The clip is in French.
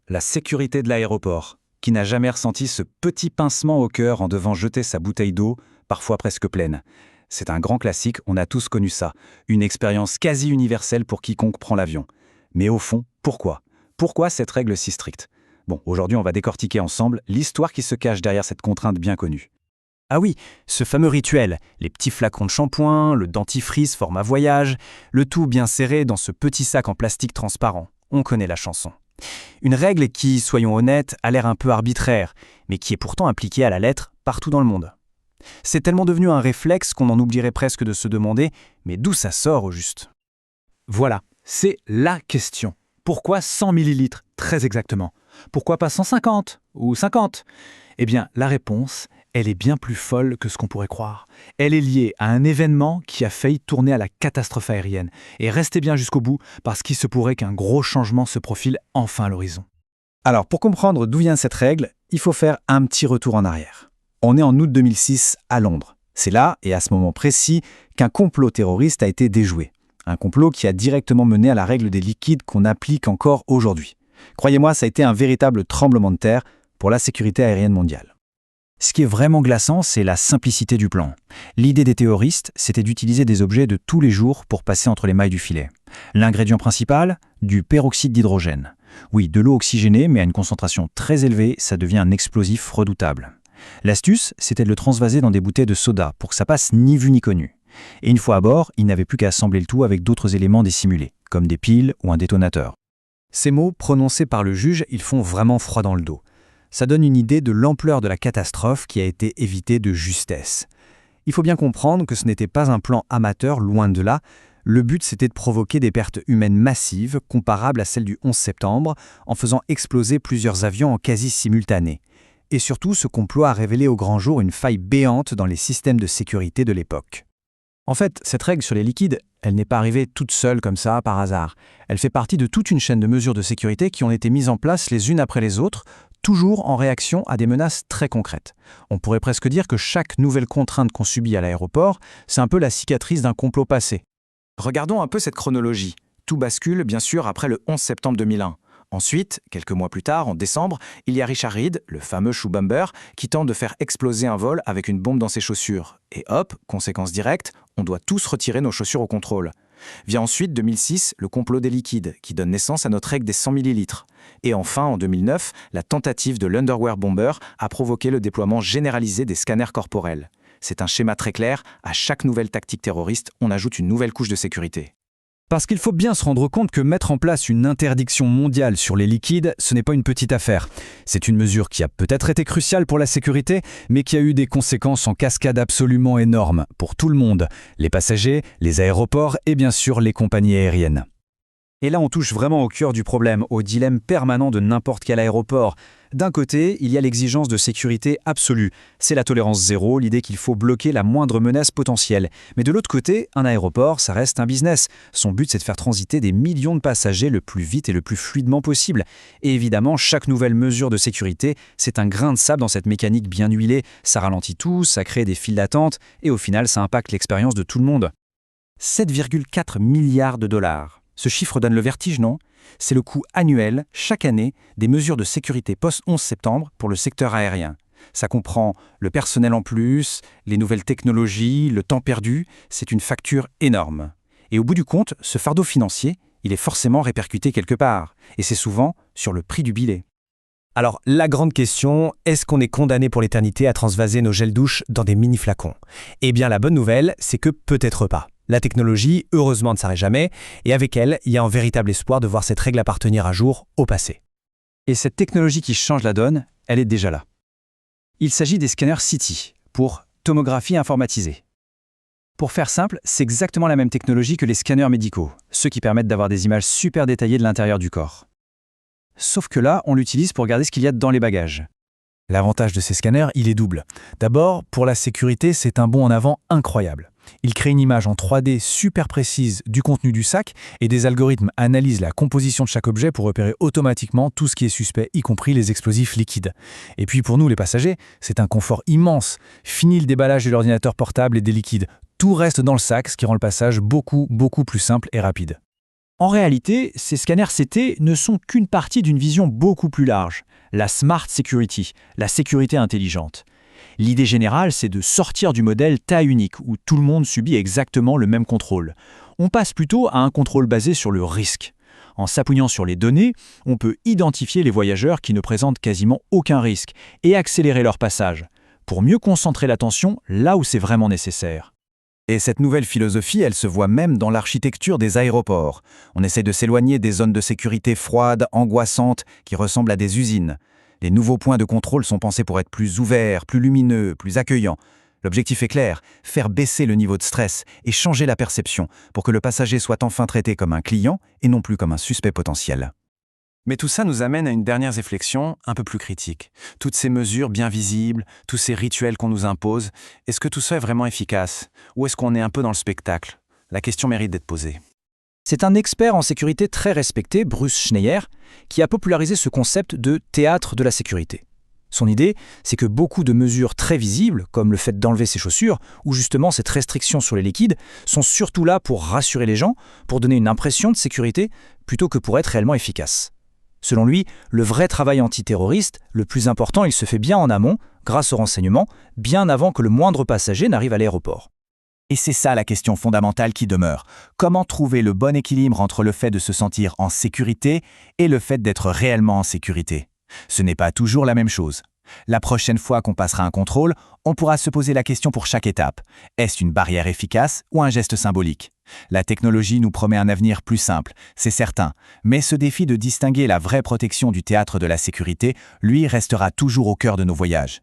La sécurité de l'aéroport. Qui n'a jamais ressenti ce petit pincement au cœur en devant jeter sa bouteille d'eau, parfois presque pleine? C'est un grand classique, on a tous connu ça. Une expérience quasi universelle pour quiconque prend l'avion. Mais au fond, pourquoi? Pourquoi cette règle si stricte? Bon, aujourd'hui on va décortiquer ensemble l'histoire qui se cache derrière cette contrainte bien connue. Ah oui, ce fameux rituel, les petits flacons de shampoing, le dentifrice format voyage, le tout bien serré dans ce petit sac en plastique transparent. On connaît la chanson. Une règle qui, soyons honnêtes, a l'air un peu arbitraire, mais qui est pourtant appliquée à la lettre partout dans le monde. C'est tellement devenu un réflexe qu'on en oublierait presque de se demander, mais d'où ça sort au juste? Voilà, c'est la question. Pourquoi 100 millilitres, très exactement? Pourquoi pas 150 ou 50? Eh bien, la réponse, elle est bien plus folle que ce qu'on pourrait croire. Elle est liée à un événement qui a failli tourner à la catastrophe aérienne. Et restez bien jusqu'au bout, parce qu'il se pourrait qu'un gros changement se profile enfin à l'horizon. Alors, pour comprendre d'où vient cette règle, il faut faire un petit retour en arrière. On est en août 2006 à Londres. C'est là, et à ce moment précis, qu'un complot terroriste a été déjoué. Un complot qui a directement mené à la règle des liquides qu'on applique encore aujourd'hui. Croyez-moi, ça a été un véritable tremblement de terre pour la sécurité aérienne mondiale. Ce qui est vraiment glaçant, c'est la simplicité du plan. L'idée des terroristes, c'était d'utiliser des objets de tous les jours pour passer entre les mailles du filet. L'ingrédient principal, du peroxyde d'hydrogène. Oui, de l'eau oxygénée, mais à une concentration très élevée, ça devient un explosif redoutable. L'astuce, c'était de le transvaser dans des bouteilles de soda pour que ça passe ni vu ni connu. Et une fois à bord, il n'avait plus qu'à assembler le tout avec d'autres éléments dissimulés, comme des piles ou un détonateur. Ces mots, prononcés par le juge, ils font vraiment froid dans le dos. Ça donne une idée de l'ampleur de la catastrophe qui a été évitée de justesse. Il faut bien comprendre que ce n'était pas un plan amateur, loin de là. Le but, c'était de provoquer des pertes humaines massives, comparables à celles du 11 septembre, en faisant exploser plusieurs avions en quasi-simultané. Et surtout, ce complot a révélé au grand jour une faille béante dans les systèmes de sécurité de l'époque. En fait, cette règle sur les liquides, elle n'est pas arrivée toute seule comme ça, par hasard. Elle fait partie de toute une chaîne de mesures de sécurité qui ont été mises en place les unes après les autres, toujours en réaction à des menaces très concrètes. On pourrait presque dire que chaque nouvelle contrainte qu'on subit à l'aéroport, c'est un peu la cicatrice d'un complot passé. Regardons un peu cette chronologie. Tout bascule, bien sûr, après le 11 septembre 2001. Ensuite, quelques mois plus tard, en décembre, il y a Richard Reed, le fameux shoe bomber, qui tente de faire exploser un vol avec une bombe dans ses chaussures. Et hop, conséquence directe, on doit tous retirer nos chaussures au contrôle. Vient ensuite 2006, le complot des liquides, qui donne naissance à notre règle des 100 millilitres. Et enfin, en 2009, la tentative de l'Underwear Bomber a provoqué le déploiement généralisé des scanners corporels. C'est un schéma très clair, à chaque nouvelle tactique terroriste, on ajoute une nouvelle couche de sécurité. Parce qu'il faut bien se rendre compte que mettre en place une interdiction mondiale sur les liquides, ce n'est pas une petite affaire. C'est une mesure qui a peut-être été cruciale pour la sécurité, mais qui a eu des conséquences en cascade absolument énormes pour tout le monde, les passagers, les aéroports et bien sûr les compagnies aériennes. Et là, on touche vraiment au cœur du problème, au dilemme permanent de n'importe quel aéroport. D'un côté, il y a l'exigence de sécurité absolue. C'est la tolérance zéro, l'idée qu'il faut bloquer la moindre menace potentielle. Mais de l'autre côté, un aéroport, ça reste un business. Son but, c'est de faire transiter des millions de passagers le plus vite et le plus fluidement possible. Et évidemment, chaque nouvelle mesure de sécurité, c'est un grain de sable dans cette mécanique bien huilée. Ça ralentit tout, ça crée des files d'attente, et au final, ça impacte l'expérience de tout le monde. 7,4 milliards de dollars. Ce chiffre donne le vertige, non? C'est le coût annuel, chaque année, des mesures de sécurité post-11 septembre pour le secteur aérien. Ça comprend le personnel en plus, les nouvelles technologies, le temps perdu. C'est une facture énorme. Et au bout du compte, ce fardeau financier, il est forcément répercuté quelque part. Et c'est souvent sur le prix du billet. Alors, la grande question, est-ce qu'on est condamné pour l'éternité à transvaser nos gels douche dans des mini-flacons? Eh bien, la bonne nouvelle, c'est que peut-être pas. La technologie, heureusement, ne s'arrête jamais, et avec elle, il y a un véritable espoir de voir cette règle appartenir un jour au passé. Et cette technologie qui change la donne, elle est déjà là. Il s'agit des scanners CT, pour tomographie informatisée. Pour faire simple, c'est exactement la même technologie que les scanners médicaux, ceux qui permettent d'avoir des images super détaillées de l'intérieur du corps. Sauf que là, on l'utilise pour regarder ce qu'il y a dans les bagages. L'avantage de ces scanners, il est double. D'abord, pour la sécurité, c'est un bond en avant incroyable. Il crée une image en 3D super précise du contenu du sac et des algorithmes analysent la composition de chaque objet pour repérer automatiquement tout ce qui est suspect, y compris les explosifs liquides. Et puis pour nous, les passagers, c'est un confort immense. Fini le déballage de l'ordinateur portable et des liquides. Tout reste dans le sac, ce qui rend le passage beaucoup plus simple et rapide. En réalité, ces scanners CT ne sont qu'une partie d'une vision beaucoup plus large, la Smart Security, la sécurité intelligente. L'idée générale, c'est de sortir du modèle taille unique, où tout le monde subit exactement le même contrôle. On passe plutôt à un contrôle basé sur le risque. En s'appuyant sur les données, on peut identifier les voyageurs qui ne présentent quasiment aucun risque et accélérer leur passage, pour mieux concentrer l'attention là où c'est vraiment nécessaire. Et cette nouvelle philosophie, elle se voit même dans l'architecture des aéroports. On essaie de s'éloigner des zones de sécurité froides, angoissantes, qui ressemblent à des usines. Les nouveaux points de contrôle sont pensés pour être plus ouverts, plus lumineux, plus accueillants. L'objectif est clair, faire baisser le niveau de stress et changer la perception pour que le passager soit enfin traité comme un client et non plus comme un suspect potentiel. Mais tout ça nous amène à une dernière réflexion un peu plus critique. Toutes ces mesures bien visibles, tous ces rituels qu'on nous impose, est-ce que tout ça est vraiment efficace? Ou est-ce qu'on est un peu dans le spectacle? La question mérite d'être posée. C'est un expert en sécurité très respecté, Bruce Schneier, qui a popularisé ce concept de théâtre de la sécurité. Son idée, c'est que beaucoup de mesures très visibles, comme le fait d'enlever ses chaussures, ou justement cette restriction sur les liquides, sont surtout là pour rassurer les gens, pour donner une impression de sécurité, plutôt que pour être réellement efficaces. Selon lui, le vrai travail antiterroriste, le plus important, il se fait bien en amont, grâce aux renseignements, bien avant que le moindre passager n'arrive à l'aéroport. Et c'est ça la question fondamentale qui demeure. Comment trouver le bon équilibre entre le fait de se sentir en sécurité et le fait d'être réellement en sécurité? Ce n'est pas toujours la même chose. La prochaine fois qu'on passera un contrôle, on pourra se poser la question pour chaque étape. Est-ce une barrière efficace ou un geste symbolique? La technologie nous promet un avenir plus simple, c'est certain, mais ce défi de distinguer la vraie protection du théâtre de la sécurité, lui, restera toujours au cœur de nos voyages.